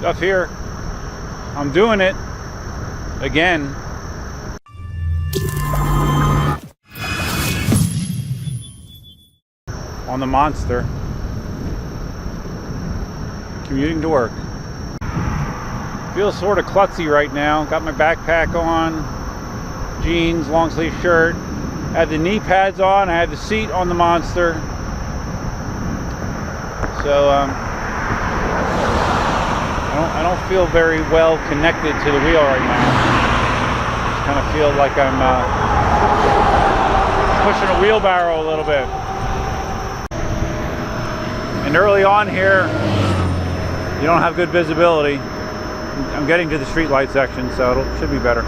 Up here, I'm doing it again. On the Monster, commuting to work. Feels sort of klutzy right now. Got my backpack on, jeans, long sleeve shirt. I have the knee pads on. I have the seat on the Monster. So I don't feel very well connected to the wheel right now. Just kind of feel like I'm pushing a wheelbarrow a little bit. And early on here, you don't have good visibility. I'm getting to the street light section, so it should be better.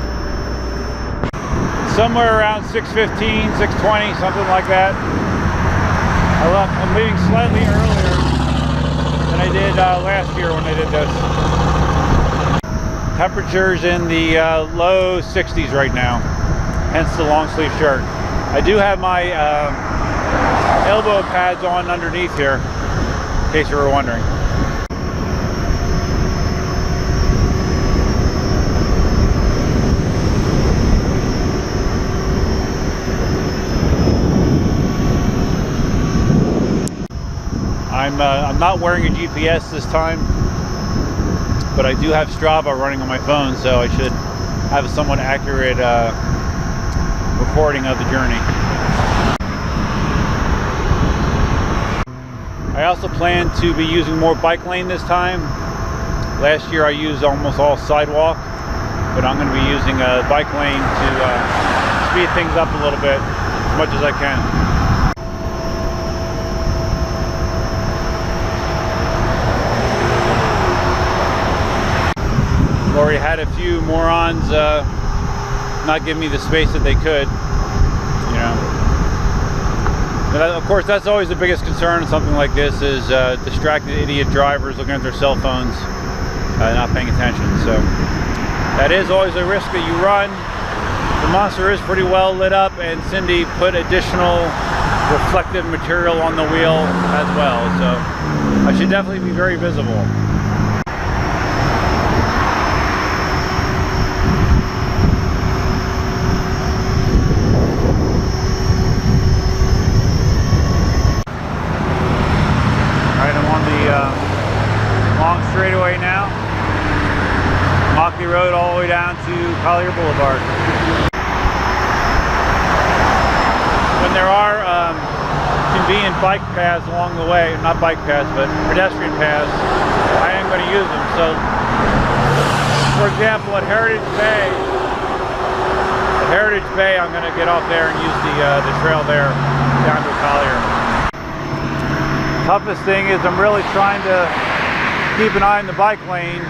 Somewhere around 6:15, 6:20, something like that. I'm leaving slightly earlier than I did last year when I did this. Temperatures in the low 60s right now, hence the long sleeve shirt. I do have my elbow pads on underneath here, in case you were wondering. I'm not wearing a GPS this time, but I do have Strava running on my phone, so I should have a somewhat accurate recording of the journey. I also plan to be using more bike lane this time. Last year I used almost all sidewalk, but I'm going to be using a bike lane to speed things up a little bit as much as I can. Already had a few morons not give me the space that they could, you know. But of course, that's always the biggest concern in something like this, is distracted idiot drivers looking at their cell phones, not paying attention. So that is always a risk that you run. The Monster is pretty well lit up, and Cindy put additional reflective material on the wheel as well, so I should definitely be very visible. Long straightaway now, Mockley Road all the way down to Collier Boulevard. When there are convenient bike paths along the way, not bike paths, but pedestrian paths, I am going to use them. So, for example, at Heritage Bay, I'm going to get off there and use the trail there down to Collier. Toughest thing is I'm really trying to keep an eye on the bike lane to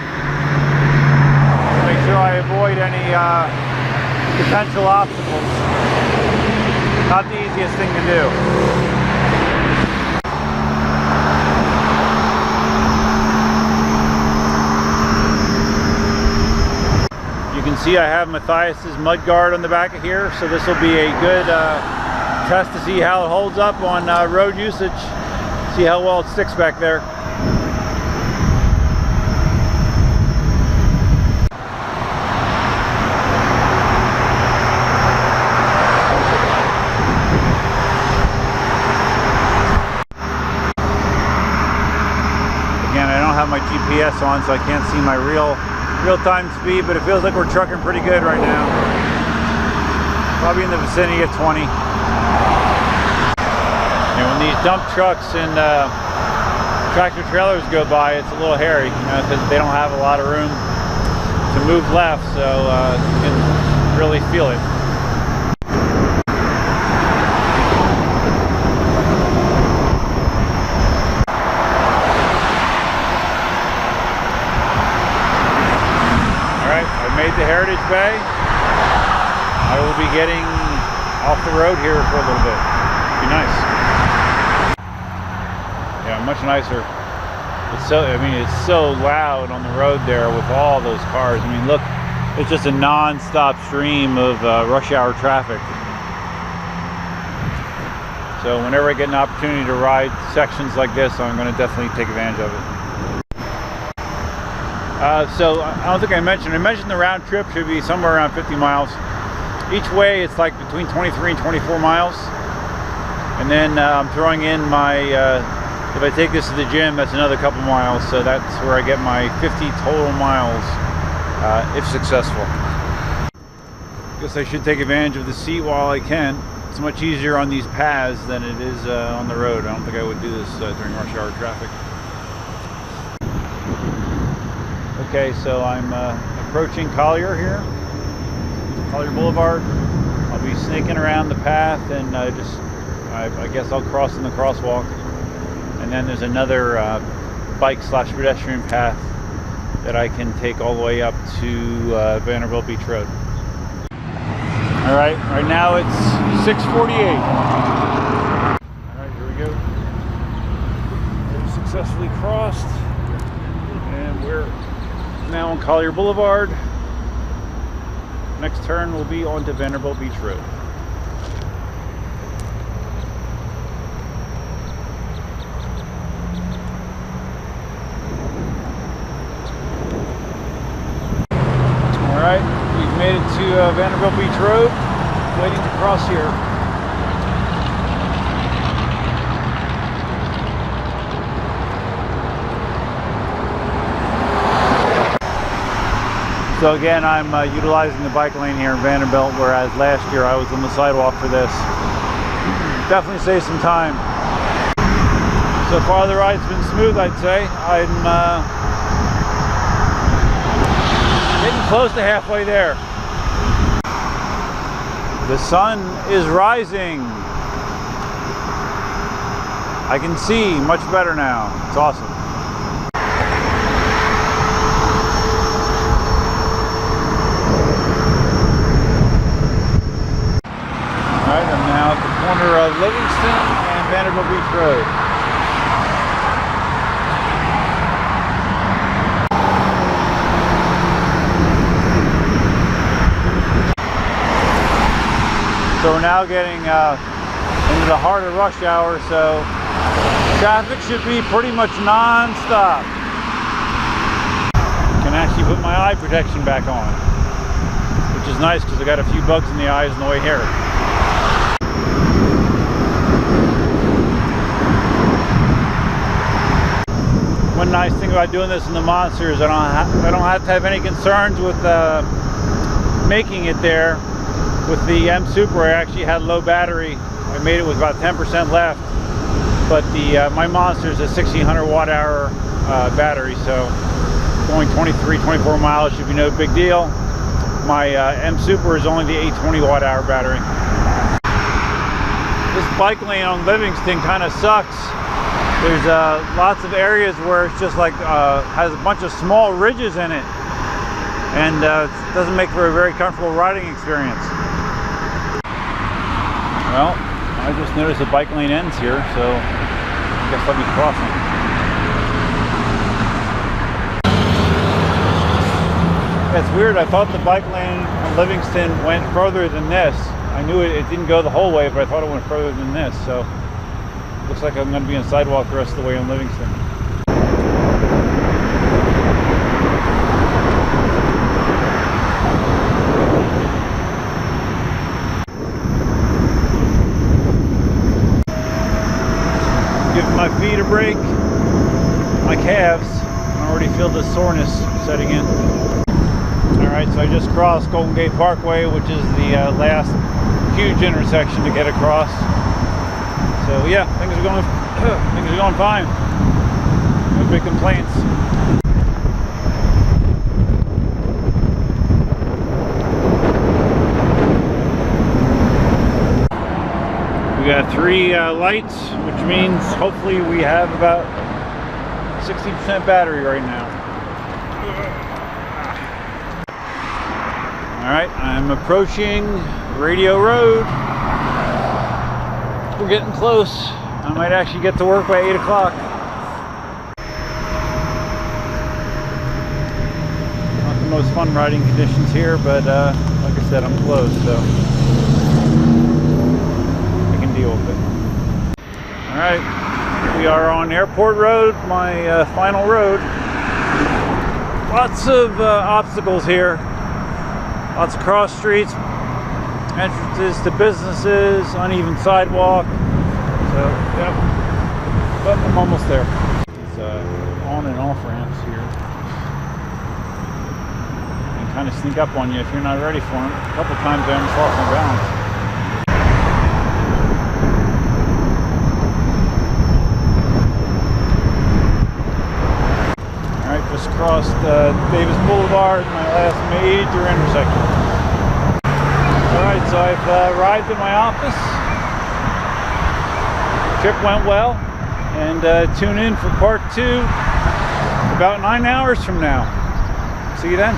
make sure I avoid any potential obstacles. Not the easiest thing to do. You can see I have Matthias's mud guard on the back of here, so this will be a good test to see how it holds up on road usage. See how well it sticks back there. Again, I don't have my GPS on, so I can't see my real-time speed, but it feels like we're trucking pretty good right now. Probably in the vicinity of 20. And when these dump trucks and tractor trailers go by, it's a little hairy, you know, because they don't have a lot of room to move left, so you can really feel it. Alright, I've made the Heritage Bay. I will be getting off the road here for a little bit. Be nice. Yeah, much nicer. It's so loud on the road there with all those cars. I mean, look, it's just a non-stop stream of rush hour traffic. So whenever I get an opportunity to ride sections like this, I'm going to definitely take advantage of it. So I don't think I mentioned the round trip should be somewhere around 50 miles. Each way it's like between 23 and 24 miles. And then I'm throwing in my, if I take this to the gym, that's another couple miles. So that's where I get my 50 total miles, if successful. Guess I should take advantage of the seat while I can. It's much easier on these paths than it is on the road. I don't think I would do this during rush hour traffic. Okay, so I'm approaching Collier here, Collier Boulevard. I'll be snaking around the path and I guess I'll cross in the crosswalk. And then there's another bike/pedestrian path that I can take all the way up to Vanderbilt Beach Road. All right now it's 6:48. All right, here we go. We've successfully crossed and we're now on Collier Boulevard. Next turn will be onto Vanderbilt Beach Road. All right, we've made it to Vanderbilt Beach Road. Waiting to cross here. So again, I'm utilizing the bike lane here in Vanderbilt, whereas last year I was on the sidewalk for this. Definitely saves some time. So far the ride's been smooth, I'd say. I'm getting close to halfway there. The sun is rising. I can see much better now. It's awesome. Alright, I'm now at the corner of Livingston and Vanderbilt Beach Road. So we're now getting into the heart of rush hour, so traffic should be pretty much non-stop. Can actually put my eye protection back on, which is nice because I got a few bugs in the eyes on the way here. One nice thing about doing this in the Monster is I don't have to have any concerns with making it there. With the M Super, I actually had low battery. I made it with about 10% left, but my Monster is a 1600 watt-hour battery, so going 23, 24 miles should be no big deal. My M Super is only the 820 watt-hour battery. This bike lane on Livingston kind of sucks. There's lots of areas where it's just like has a bunch of small ridges in it, and it doesn't make for a very comfortable riding experience. Well, I just noticed the bike lane ends here, so I guess I'll be crossing. It's weird, I thought the bike lane on Livingston went further than this. I knew it didn't go the whole way, but I thought it went further than this, so looks like I'm going to be on sidewalk the rest of the way on Livingston. Giving my feet a break, my calves. I already feel the soreness setting in. Alright, so I just crossed Golden Gate Parkway, which is the last huge intersection to get across. So yeah, things are going fine. No big complaints. We got 3 lights, which means hopefully we have about 60% battery right now. Alright, I'm approaching Radio Road. We're getting close. I might actually get to work by 8 o'clock. Not the most fun riding conditions here, but like I said, I'm close, so deal with it. Alright, we are on Airport Road, my final road. Lots of obstacles here. Lots of cross streets, entrances to businesses, uneven sidewalk. So, yep. But I'm almost there. It's on and off ramps here. And kind of sneak up on you if you're not ready for them. A couple times I almost lost my balance. Just crossed Davis Boulevard, my last major intersection. Alright, so I've arrived at my office. Trip went well, and tune in for part 2 about 9 hours from now. See you then.